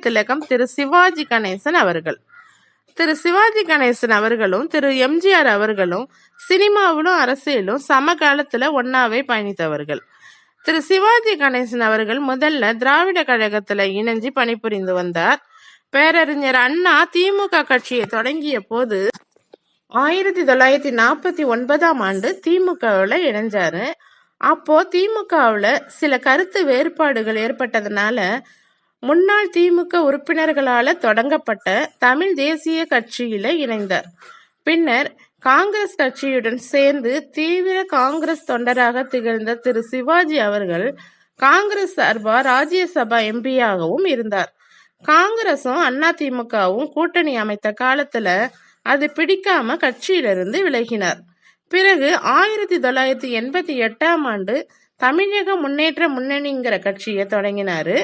திலகம் திரு சிவாஜி கணேசன் அவர்கள். திரு சிவாஜி கணேசன் அவர்களும் திரு எம்ஜிஆர் அவர்களும் சினிமாவிலும் அரசியலும் சமகாலத்துல ஒன்னாவே பயணித்தவர்கள். திரு சிவாஜி கணேசன் அவர்கள் முதல்ல திராவிட கழகத்துல இணைஞ்சு பணிபுரிந்து வந்தார். பேரறிஞர் அண்ணா திமுக கட்சியை தொடங்கிய போது 1949 திமுகவுல இணைஞ்சாரு. அப்போ திமுகவுல சில கருத்து வேறுபாடுகள் ஏற்பட்டதுனால முன்னாள் திமுக உறுப்பினர்களால தொடங்கப்பட்ட தமிழ் தேசிய கட்சியில இணைந்தார். பின்னர் காங்கிரஸ் கட்சியுடன் சேர்ந்து தீவிர காங்கிரஸ் தொண்டராக திகழ்ந்த திரு சிவாஜி அவர்கள் காங்கிரஸ் சார்பா ராஜ்யசபா எம்பியாகவும் இருந்தார். காங்கிரசும் அதிமுகவும் கூட்டணி அமைத்த காலத்துல அது பிடிக்காம கட்சியிலிருந்து விலகினார். பிறகு 1988 தமிழக முன்னேற்ற முன்னணிங்கிற கட்சியை தொடங்கினாரு.